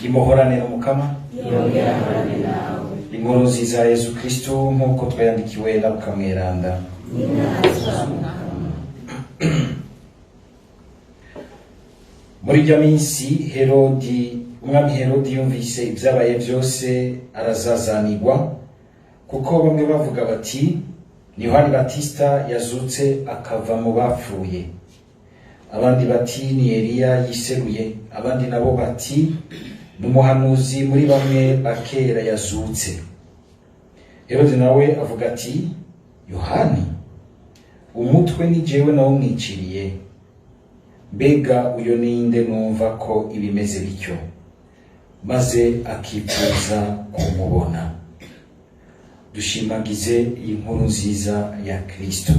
imuhorane n'umukama inkuru nziza ya Yesu Kristo nk'uko twayandikiwe na Luka mweranda. Muri iryo minsi umwami Herodi yumvise ibyabaye byose arazazanirwa, kuko bamwe bavuga bati ni Yohani Batista yazutse akava mu bapfuye, abandi bati ni Eliya yiseruye, abandi nabo bati ni umuhanuzi muri bamwe bakera yazutse. Herodi nawe avuga ati Yohani umutwe ni jewe nawumwiciriye, mbega uyo ninde numva ko ibimeze bityo, maze akifuza kumubona. Dushimagize iyi nkuru nziza ya Kristo.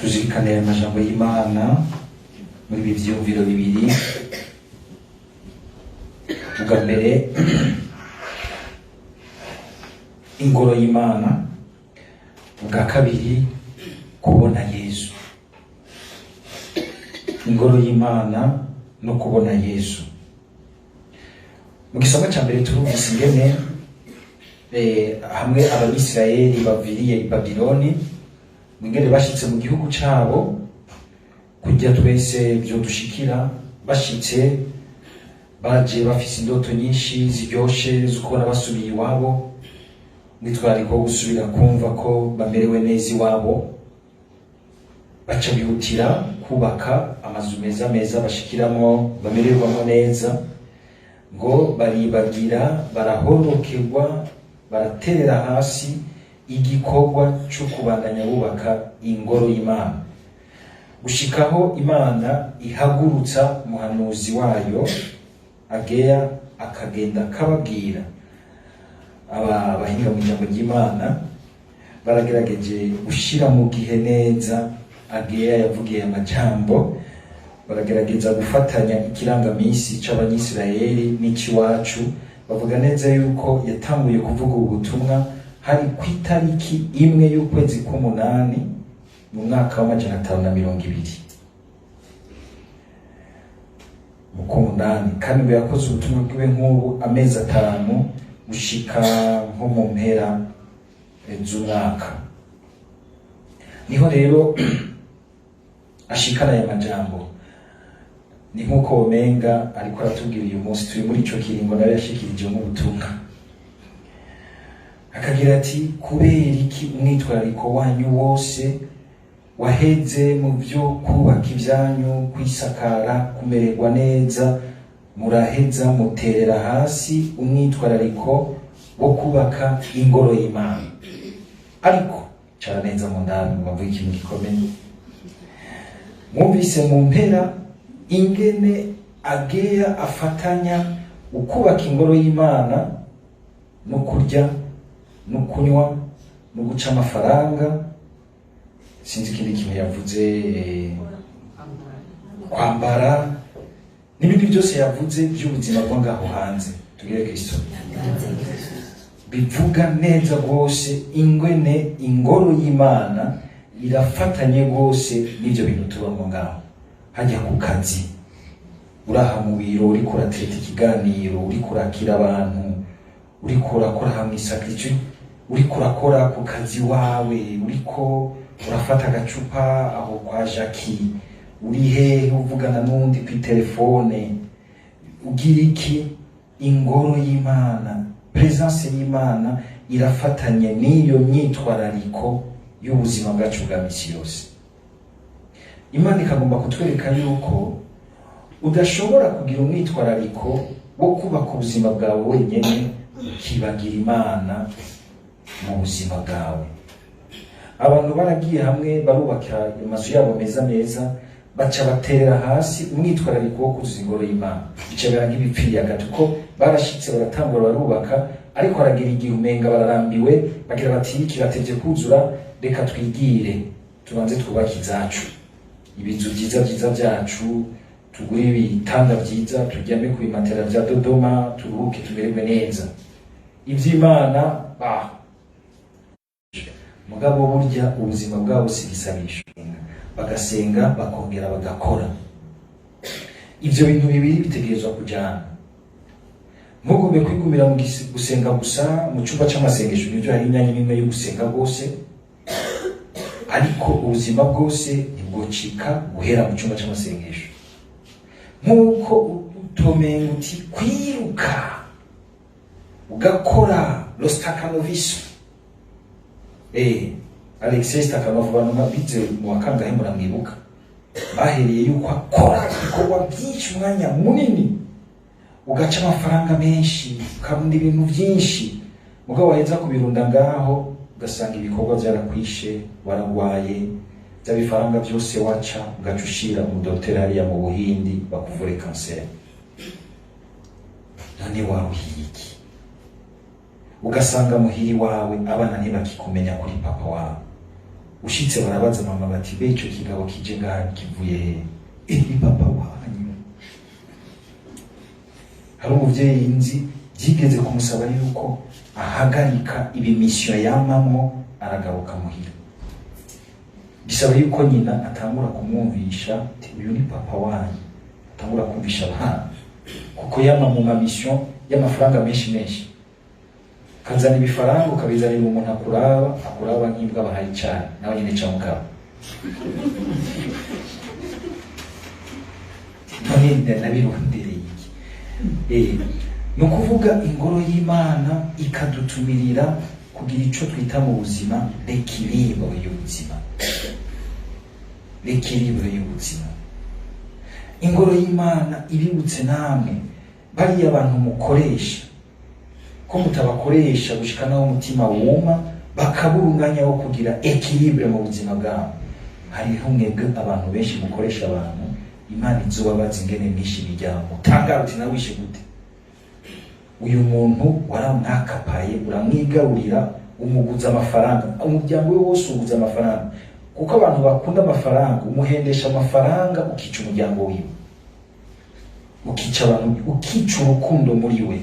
Tuzirikane amajambo y'Imana muri ibi vyumviro bibiri. Ubwa mbere ingoro y'Imana, ubwa kabiri kubona Yesu. Ingoro y'Imana no kubona Yesu. Mu gisoma ca mbere turumvise ingene hamwe Abisirayeli baviriye i Babiloni, ingene bashitse mu gihugu cabo, kujya twese byo dushikira. Bashitse baje bafise indoto nyinshi ziryoshe zukora basubiye iwabo, nitwariko gusubira kumva ko bamerewe neza iwabo. Baca bihutira kubaka amazu meza meza bashikiramo bamererwamo neza, ngo baribagira, barahorokerwa, baraterera hasi igikorwa cyo kubandanya bubaka ingoro y'Imana, gushikaho Imana ihagurutsa umuhanuzi wayo Ageya akagenda kababwira. Aba bahinga mu ijambo ry'Imana baragerageje gushira mu gihe neza Ageya yavugiye amajambo, baragerageza gufatanya ikirangamisi c'Abanyisirayeli n'ikiwacu. Bavuga neza yuko yatanguye kuvuga ubutumwa hari ku itariki imwe y'ukwezi k'umunani mu mwaka wa 520 mu k'umunani, kandi ngo yakoze ubutumwa bwiwe nk'ubu amezi 5 gushika nko mu mpera z'umwaka. Niho rero ashikana aya majambo. Ni nkuko Omenga ariko aratubwira uyu munsi turi muri ico kiringo nawe yashikirije mu butumwa, akagira ati kubera iki umwitwarariko wanyu wose waheze mu byo kubaka ibyanyu, kwisakara, kumererwa neza, muraheza muterera hasi umwitwarariko wo kubaka ingoro y'Imana. Ariko caraneza mu ndani bavuga ikintu gikomeye. Mwumvise mu mpera ingene Ageya afatanya ukubaka ingoro y'Imana no kurya no kunywa no guca amafaranga, sinzi ikindi kintu yavuze, kwambara n'ibindi byose yavuze by'ubuzima bwo ngaho hanze. Tugire Kristo bivuga neza rwose ingene ingoro y'Imana irafatanye rwose n'ibyo bintu tubamo ngaho. Hajya ku kazi, uraha mu biro uriko urateta ikiganiro, uriko urakira abantu, uriko urakora hamwe isakrici, uriko urakora ku kazi wawe, uriko urafata agacupa aho kwa Jackie, uri hehe uvugana n'undi ku telefone, ugira iki? Ingoro y'Imana, presence y'Imana irafatanye n'iyo myitwarariko y'ubuzima bwacu bwa misi yose. Imana ikagomba kutwereka yuko udashobora kugira umwitwarariko wo kubaka ubuzima bwawe wenyene ukibagira Imana mu buzima bwawe. Abantu baragiye hamwe barubaka amazu yabo meza meza, baca baterera hasi umwitwarariko wo kuzuza ingoro y'Imana. Bicabera nk'ibipfiriye hagati, ko barashitse baratangura barubaka, ariko haragira igihe umenga bararambiwe, bagira bati kiratevye kuzura, reka twigire tubanze twubake izacu, ibizu byiza byiza byacu, tugure ibitanda byiza, turyame ku bimatera bya Dodoma, turuhuke tumererwe neza. Ivy'Imana mugabo burya ubuzima bwabo sigisabisha bagasenga bakongera bagakora. Ivyo bintu bibiri bitegerezwa kujana. Ntugombe kwigumira mu gusenga gusa mu cyumba c'amasengesho, nivyo hari imyanya imwe yo gusenga bwose, ariko ubuzima bwose ntibwocika guhera mu cyumba c'amasengesho. Nkuko utomenga uti kwiruka ugakora lo staccanovismo. Alexis Stakhanov abantu babize mu wakangahe muramwibuka, bahereye yuko akora ibikorwa byinshi umwanya munini, ugaca amafaranga menshi, ukabunda ibintu byinshi, mugabo waheza kubirunda ngaho ugasanga ibikorwa byarakwishe, waragwaye, bya bifaranga byose waca ugaca ushira mu doteri hariya mu Buhindi bakuvure kanseri. None waruhiye iki? Ugasanga muhiri wawe abana ntibakikumenya kuri papa wawe, ushitse barabaza mama bati be ico kigabo kije ngaha kivuye he? Ni papa wanyu. Hari umuvyeyi nzi byigeze kumusaba yuko ahagarika ibimisyo yamamwo aragaruka muhira, bisaba yuko nyina atangura kumwumvisha uyu ni papa wanyu, atangura kumvisha abana, kuko yama mu mamisyo y'amafaranga menshi kazana ibifaranga ukabizanira umuntu akuraba nk'imbwa bahaye cyane nawe nyine ca mugabo. None nabirondereye iki? Ni ukuvuga ingoro y'Imana ikadutumirira kugira ico twita mu buzima l'équilibre y'ubuzima. L'équilibre y'ubuzima. Ingoro y'Imana ibibutse namwe bariya abantu mukoresha ko mutabakoresha gushika naho umutima wuma, bakabura umwanya wo kugira équilibre mu buzima bwabo. Hariho mwebwe abantu benshi mukoresha abantu, Imana izobabaza ingene mwishi imiryango, tangara uti nawishe gute? Uyu muntu waramwakapaye, uramwigarurira, umuguza amafaranga, umuryango we wose uguza amafaranga, kuko abantu bakunda amafaranga, umuhendesha amafaranga ukica umuryango wiwe, ukica abantu, ukica urukundo muri we.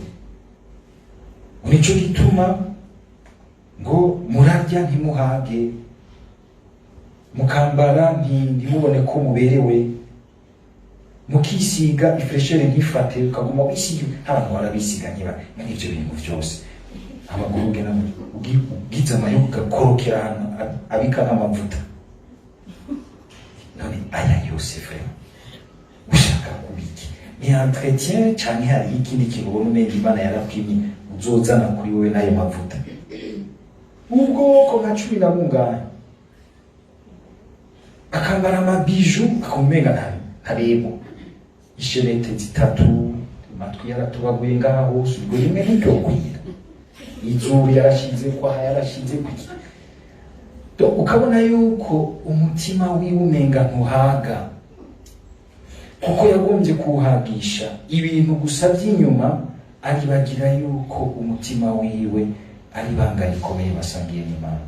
Nico gituma ngo murarya ntimuhage, mukambara ntimubone ko muberewe, mukisiga ifreshere ntifate, ukaguma wisiga. Abantu barabisiga nkiba n'ivyo bintu vyose, amaguru gena ugize amayo ugakorokera hano abika n'amavuta. None aya yose frère ushaka kubiki? Ni entretien canke hari ikindi kintu ubona umenga Imana yarapimye uzozana kuri wewe n'ayo mavuta? Ubwoko nka 10 na bungahe, akambara amabiju akumenga ntarebo, isherete zitatu, amatwi yaratubaguye ngaho hose, ubwo rimwe ntiryokwira, izuru yarashize kwa yarashize kuki. Ukabona yuko umutima wiwe umenga ntuhaga, kuko yagombye kuhagisha ibintu gusa by'inyuma, aribagira yuko umutima wiwe ari banga rikomeye basangiye n'Imana.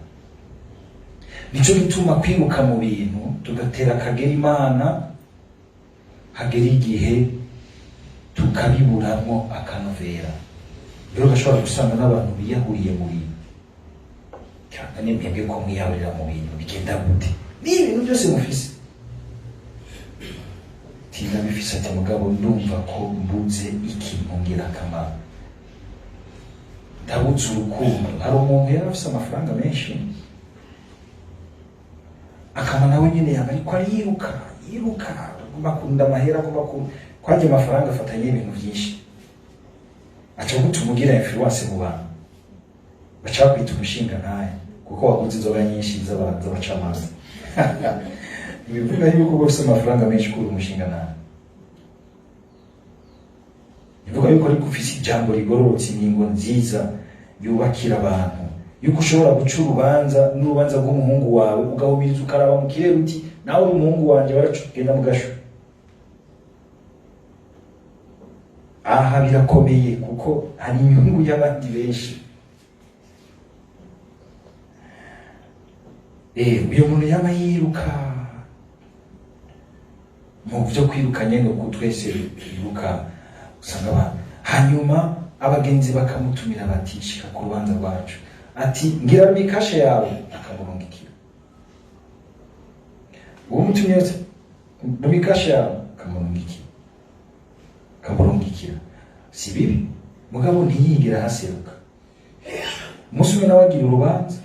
Nico gituma kwiruka mu bintu tugatera akagera Imana, hagera igihe tukabiburamo akanovera. Rero gashobora gusanga n'abantu biyahuriye mu bintu, cyane mwebwe ko mwiyahurira mu bintu bigenda gute? Ni ibintu byose mufise, tinda bifise ati mugabo ndumva ko mbuze ikintu ngirakamaro, ndabuze urukundo. Hari umuntu yari afise amafaranga menshi, akama nawe nyine yaba ariko yiruka bakunda amahera, ko kwaje amafaranga afatanye ibintu byinshi, aca gutumugira influence mu bantu, baca kwita umushinga naye kuko waguze inzoga nyinshi z'abacamanza. Bivuga yuko bose amafaranga menshi kuri umushinga naye, bivuga yuko ari kufise ijambo rigororotse, ingingo nziza yubakira abantu, yuko ushobora guca n'urubanza rw'umuhungu wawe ugahumiriza ukaraba mu kirere uti nawe uri umuhungu wanje baracugenda mu gasho. Aha birakomeye kuko hari inyungu y'abandi benshi. Uyu muntu yaba yiruka mu byo kwiruka nyene, uko twese yiruka usanga abantu, hanyuma abagenzi bakamutumira bati shika ku rubanza rwacu, ati ngira mikashe yawe, akamurungikira. Uwo mutumye wese mikashe yawe, akamurungikira. Si bibi, mugabo ntiyigera haseruka. Umunsi umwe nawe agira urubanza,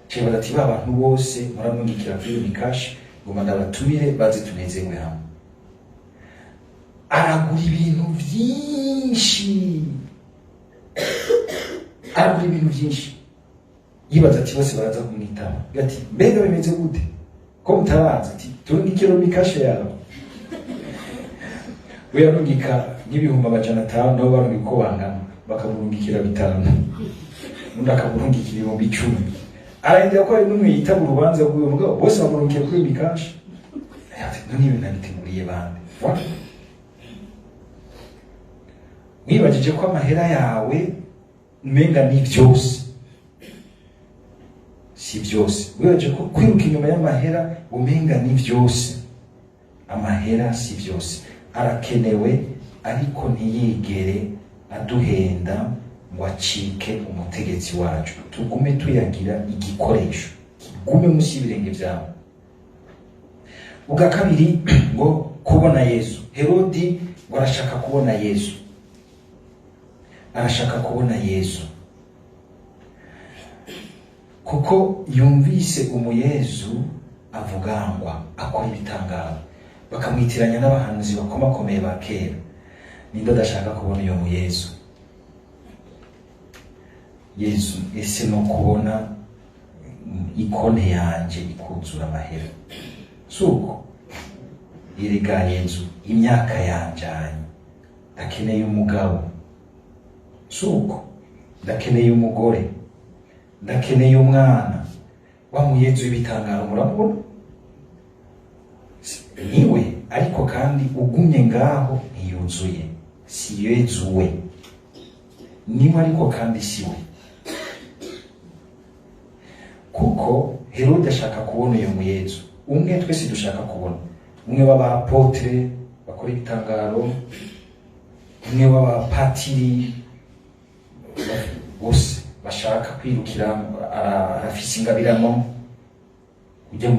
ceba ati ba bantu bose muramurungikira kuri mikashe ngo ndabatumire baze tunezerwe hamwe. Aragura ibintu byinshi, yibaza ati bose baraza kumwitaba, ati mbega bimeze gute ko mutabaza, ati turungikira mikashe yawe. We yarungika nk'ibihumbi 500, nabo barungika uko bangana, bakamurungikira 5, undi akamurungikira 10,000. Arahindira ko ari n'umwe yitaba urubanza rw'uwo mugabo, bose bamurungikiye kuri mikashe. Ati none ibi nabiteguriye bande? Wibajije ko amahera yawe umenga ni byose. Si byose. Wibajije ko kwiruka inyuma y'amahera umenga ni byose. Amahera si byose. Arakenewe ariko ntiyigere aduhenda ngo acike umutegetsi wacu. Tugume tuyagira igikoresho, kigume musi y'ibirenge byawe. Ubwa kabiri ngo kubona Yesu. Herodi ngo arashaka kubona Yesu. Arashaka kubona Yesu kuko yumvise umuyezu avugangwa akora ibitangaro, bakamwitiranya n'abahanuzi bakomakomeye ba kera. Ninde adashaka kubona uyo muyezu? Yesu ese no kubona ikone yanje ikuzura amahera suko iriga Yesu imyaka yanjanye akeneye umugabo suko ndakeneye umugore ndakeneye umwana wa muyezu ibitangaro murabona niwe ariko kandi ugumye ngaho ntiyuzuye si Yezu we niwe ariko kandi si we kuko Herode ashaka kubona uyo muyezu umwe twese dushaka kubona umwe w'abapotre bakora ibitangaro umwe w'abapatiri bose bashaka kwirukira arafise ingabirano ujya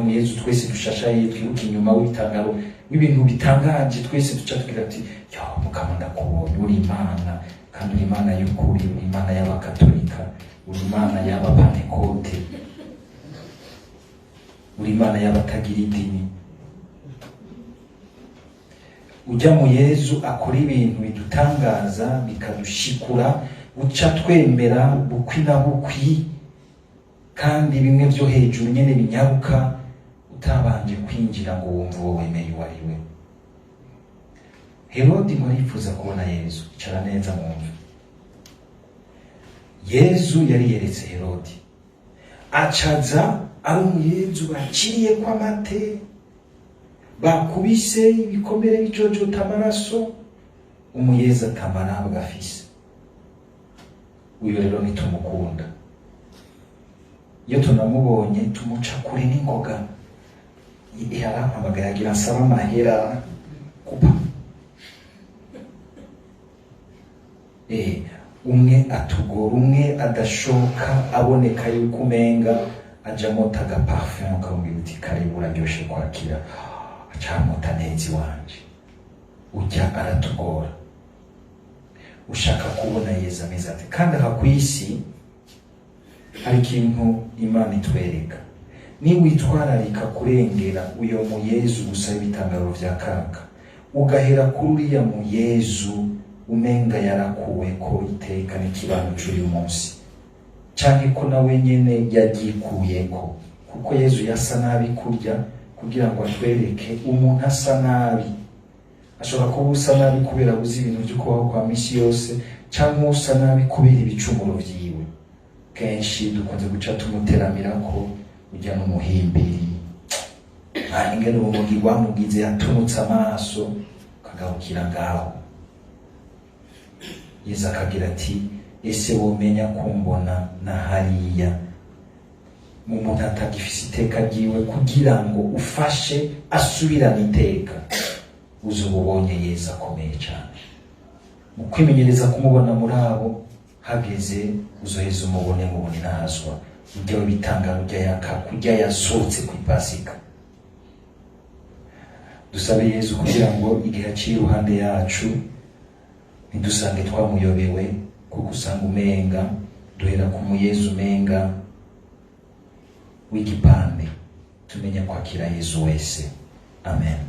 mu Yezu twese dushashaye twiruka inyuma w'ibitangaro w'ibintu bitangaje twese duca tugira ati yo mukama ndakubonye uri Imana kandi uri Imana y'ukuri uri Imana y'abakatolika uri Imana y'abapantekote uri Imana y'abatagira idini. Ujya mu Yezu akora ibintu bidutangaza bikadushikura uca twemera bukwi na bukwi kandi bimwe byo hejuru nyene binyaruka utabanje kwinjira ngo wumve wowe wemeye uwo ari we. Herodi mwarifuza kubona Yezu, icara neza mwumve. Yezu yari yeretse Herodi acaza ari umuyezu baciriye kwa mate bakubise ibikomere bijojota amaraso umuyezi atamara bwafise. Uyo rero nitumukunda, iyo tunamubonye tumuca kure n'ingoga. Yarampamagaye agira nsaba amahera kupa umwe atugora umwe adashoka aboneka yuko umenga ajamota agaparfum ukamubwira uti karibu uraryoshe kwakira acamota nezi wanje. Ujya aratugora ushaka kubona Yezu ameze ati. Kandi aha kw'isi hari ikintu Imana itwereka, niba witwararika kurengera uyo mu Yezu gusa ibitangaro vya kaka ugahera kuri uriya mu Yezu umenga yarakuwe ko iteka n'ikibano cy'uyu munsi canke ko nawe nyene yagikuyeko, kuko Yezu yasa nabi kurya kugira ngo atwereke umuntu asa nabi. Ashobora kuba usa nabi kubera uzi ibintu byo kubaho kwa misi yose cyangwa usa nabi kubera ibicumuro vyiwe. Kenshi dukunze guca tumuteramira ko ujya n'umuhimbiri ingene umugi wamugize yatunutse amaso kagabukira ngaho. Yezu akagira ati ese womenya kumbona na hariya mu muntu atagifise iteka ryiwe kugira ngo ufashe asubirane iteka. Uzi ubonye Yezu akomeye cyane mu kwimenyereza kumubona muri abo hageze uzoheza umubone mubone nahazwa ujya wibitanga ujya yakakujya yasohotse ku Pasika. Dusabe Yesu kugira ngo igihe aciye iruhande yacu ntidusange twamuyobewe, kuko usanga umenga duhera ku muyezu umenga w'igipande. Tumenya kwakira Yesu wese. Amen.